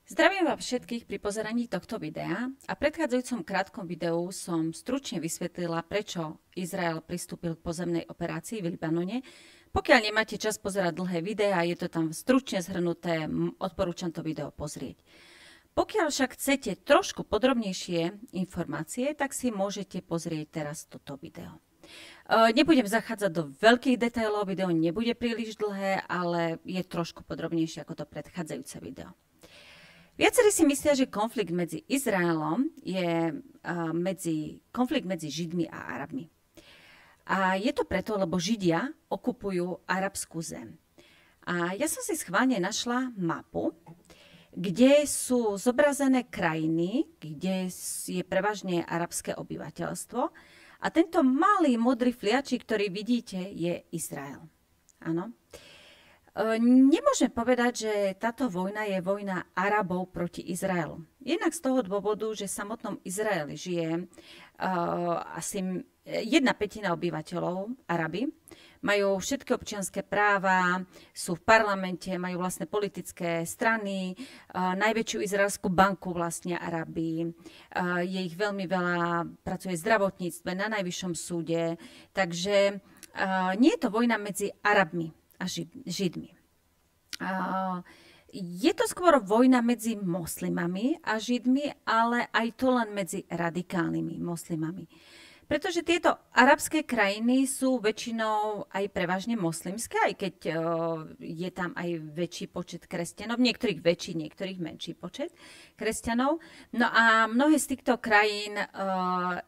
Zdravím vás všetkých pri pozeraní tohto videa a v predchádzajúcom krátkom videu som stručne vysvetlila, prečo Izrael pristúpil k pozemnej operácii v Libanone. Pokiaľ nemáte čas pozerať dlhé videá, je to tam stručne zhrnuté, odporúčam to video pozrieť. Pokiaľ však chcete trošku podrobnejšie informácie, tak si môžete pozrieť teraz toto video. Nebudem zachádzať do veľkých detailov, video nebude príliš dlhé, ale je trošku podrobnejšie ako to predchádzajúce video. Viacerí si myslia, že konflikt medzi Izraelom je konflikt medzi Židmi a Arabmi. A je to preto, lebo Židia okupujú arabskú zem. A ja som si schválne našla mapu, kde sú zobrazené krajiny, kde je prevažne arabské obyvateľstvo. A tento malý modrý fliačik, ktorý vidíte, je Izrael. Áno. Nemôžeme povedať, že táto vojna je vojna Arabov proti Izraelu. Jednak z toho dôvodu, že v samotnom Izraeli žije asi 1/5 obyvateľov Araby. Majú všetky občianske práva, sú v parlamente, majú vlastné politické strany, najväčšiu izraelskú banku vlastne Araby. Je ich veľmi veľa, pracuje v zdravotníctve, na najvyššom súde. Takže nie je to vojna medzi Arabmi a Židmi. Je to skôr vojna medzi moslimami a Židmi, ale aj to len medzi radikálnymi moslimami. Pretože tieto arabské krajiny sú väčšinou aj prevažne moslimské, aj keď je tam aj väčší počet kresťanov, niektorých väčší, niektorých menší počet kresťanov. No a mnohé z týchto krajín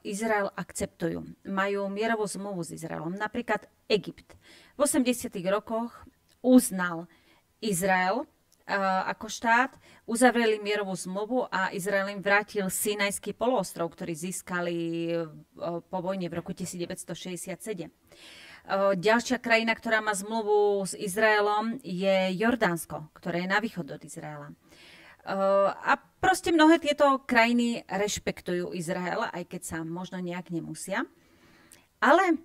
Izrael akceptujú. Majú mierovú zmluvu s Izraelom. Napríklad Egypt. V 80. rokoch uznal Izrael ako štát, uzavreli mierovú zmluvu a Izrael im vrátil Sinajský poloostrov, ktorý získali po vojne v roku 1967. Ďalšia krajina, ktorá má zmluvu s Izraelom, je Jordánsko, ktoré je na východ od Izraela. A proste mnohé tieto krajiny rešpektujú Izrael, aj keď sa možno nejak nemusia. Ale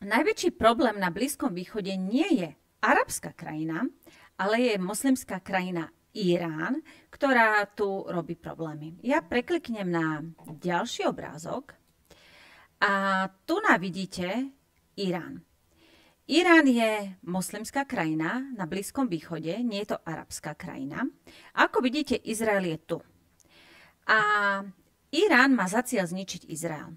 najväčší problém na Blízkom východe nie je arabská krajina, ale je moslimská krajina Irán, ktorá tu robí problémy. Ja prekliknem na ďalší obrázok a tu vidíte Irán. Irán je moslimská krajina na Blízkom východe, nie je to arabská krajina. Ako vidíte, Izrael je tu. A Irán má za cieľ zničiť Izrael.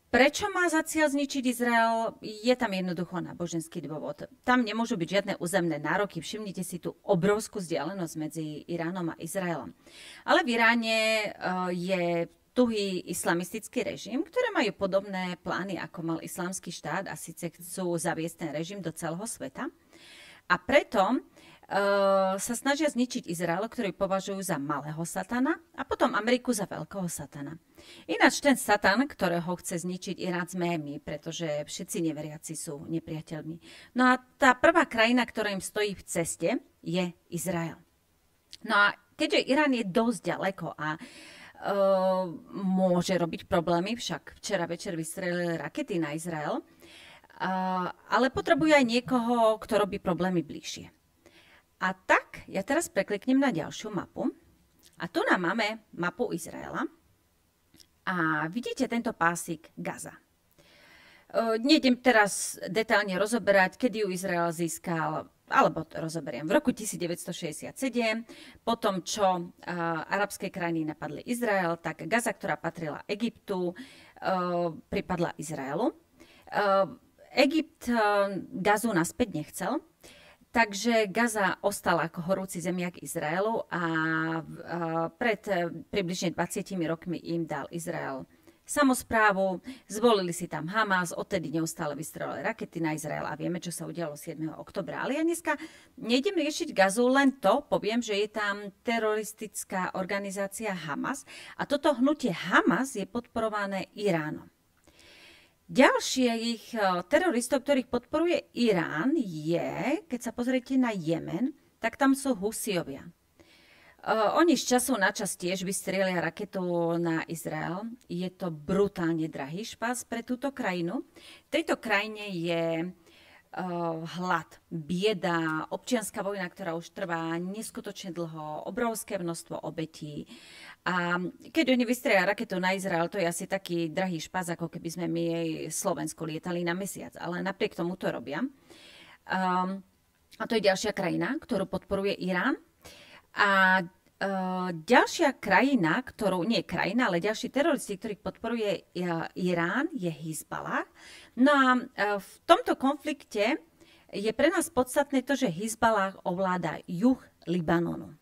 Prečo má za cieľ zničiť Izrael? Je tam jednoducho náboženský dôvod. Tam nemôžu byť žiadne územné nároky. Všimnite si tú obrovskú vzdialenosť medzi Iránom a Izraelom. Ale v Iráne je tuhý islamistický režim, ktoré majú podobné plány, ako mal islamský štát, a síce chcú zaviesť ten režim do celého sveta. A preto sa snažia zničiť Izrael, ktorý považujú za malého satana, a potom Ameriku za veľkého satana. Ináč ten satan, ktorého chce zničiť Irán, sme my, pretože všetci neveriaci sú nepriateľmi. No a tá prvá krajina, ktorá im stojí v ceste, je Izrael. No a keďže Irán je dosť ďaleko a môže robiť problémy, však včera večer vystrelili rakety na Izrael, ale potrebuje aj niekoho, kto robí problémy bližšie. A tak, ja teraz prekliknem na ďalšiu mapu. A tu máme mapu Izraela. A vidíte tento pásik Gaza. Nejdem teraz detailne rozoberať, kedy ju Izrael získal, alebo to rozoberiem. V roku 1967, po tom, čo arabské krajiny napadli Izrael, tak Gaza, ktorá patrila Egyptu, pripadla Izraelu. Egypt Gazu naspäť nechcel, takže Gaza ostala ako horúci zemiak Izraelu a pred približne 20 rokmi im dal Izrael samosprávu, zvolili si tam Hamas, odtedy neustále vystreľovali rakety na Izrael a vieme, čo sa udialo 7. oktobra. Ale ja dneska nejdem riešiť Gazu, len to poviem, že je tam teroristická organizácia Hamas a toto hnutie Hamas je podporované Iránom. Ďalších teroristov, ktorých podporuje Irán, je, keď sa pozriete na Jemen, tak tam sú Husijovia. Oni z času na čas tiež vystrielia raketu na Izrael. Je to brutálne drahý špás pre túto krajinu. V tejto krajine je hlad, bieda, občianska vojna, ktorá už trvá neskutočne dlho, obrovské množstvo obetí. A keď oni vystrelia raketu na Izrael, to je asi taký drahý špás, ako keby sme my jej Slovensko lietali na mesiac. Ale napriek tomu to robia. A to je ďalšia krajina, ktorú podporuje Irán. A ďalšia krajina, ale ďalší teroristi, ktorých podporuje Irán, je Hizballah. No a v tomto konflikte je pre nás podstatné to, že Hizballah ovláda juh Libanonu.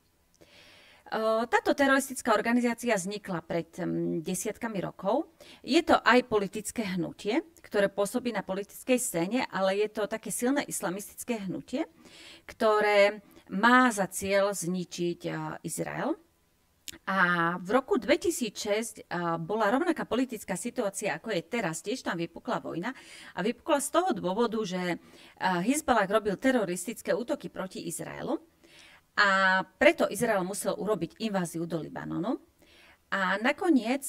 Táto teroristická organizácia vznikla pred desiatkami rokov. Je to aj politické hnutie, ktoré pôsobí na politickej scéne, ale je to také silné islamistické hnutie, ktoré má za cieľ zničiť Izrael. A v roku 2006 bola rovnaká politická situácia, ako je teraz. Tiež tam vypukla vojna. A vypukla z toho dôvodu, že Hizballah robil teroristické útoky proti Izraelu. A preto Izrael musel urobiť inváziu do Libanonu. A nakoniec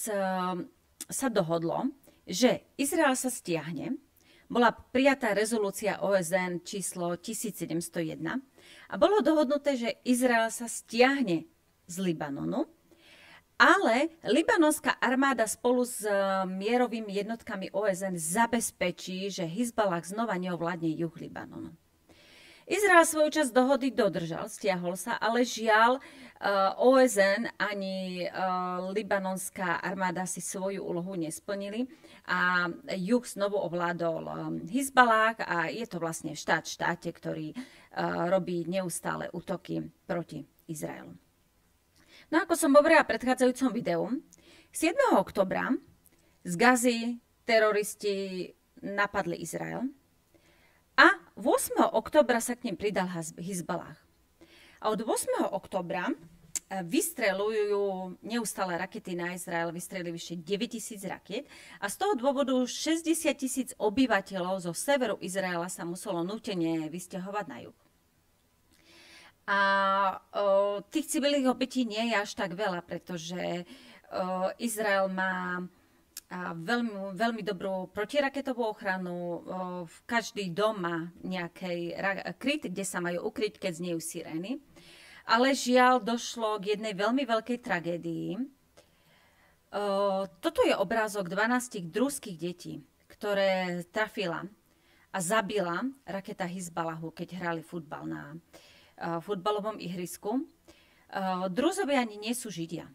sa dohodlo, že Izrael sa stiahne. Bola prijatá rezolúcia OSN číslo 1701 a bolo dohodnuté, že Izrael sa stiahne z Libanonu, ale libanonská armáda spolu s mierovými jednotkami OSN zabezpečí, že Hizballah znova neovládne juh Libanonu. Izrael svoju časť dohody dodržal, stiahol sa, ale žiaľ OSN ani libanonská armáda si svoju úlohu nesplnili a juh znovu ovládol Hizballah a je to vlastne štát v štáte, ktorý robí neustále útoky proti Izraelu. No ako som hovorila v predchádzajúcom videu, 7. oktobra z Gazy teroristi napadli Izrael. A 8. oktobra sa k nim pridal Hizballah. A od 8. oktobra vystreľujú neustále rakety na Izrael, vystrelili vyše 9 000 rakiet a z toho dôvodu 60 000 obyvateľov zo severu Izraela sa muselo nútene vysťahovať na juh. A tých civilných obetí nie je až tak veľa, pretože Izrael má veľmi dobrú protiraketovú ochranu. Každý dom má nejaký kryt, kde sa majú ukryť, keď znejú sirény. Ale žiaľ, došlo k jednej veľmi veľkej tragédii. Toto je obrázok 12 druských detí, ktoré trafila a zabila raketa Hizballahu, keď hrali futbal na futbalovom ihrisku. Druzovia ani nie sú Židia.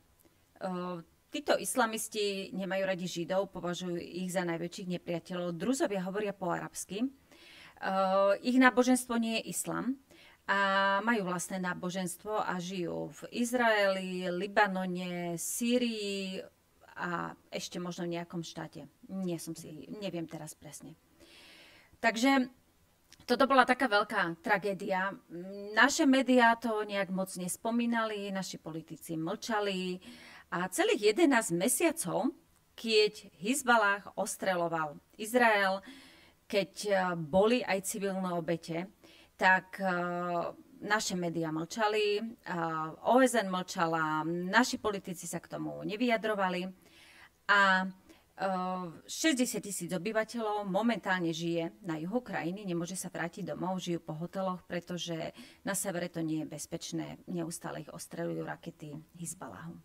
Títo islamisti nemajú radi Židov, považujú ich za najväčších nepriateľov. Druzovia hovoria po arabsky. Ich náboženstvo nie je islam a majú vlastné náboženstvo a žijú v Izraeli, Libanone, Sýrii a ešte možno v nejakom štáte. Neviem teraz presne. Takže toto bola taká veľká tragédia. Naše médiá to nejak moc nespomínali, naši politici mlčali. A celých 11 mesiacov, keď Hizballah ostreľoval Izrael, keď boli aj civilné obete, tak naše médiá mlčali, OSN mlčala, naši politici sa k tomu nevyjadrovali a 60 000 obyvateľov momentálne žije na juhu krajiny, nemôže sa vrátiť domov, žijú po hoteloch, pretože na severe to nie je bezpečné, neustále ich ostreľujú rakety Hizballahu.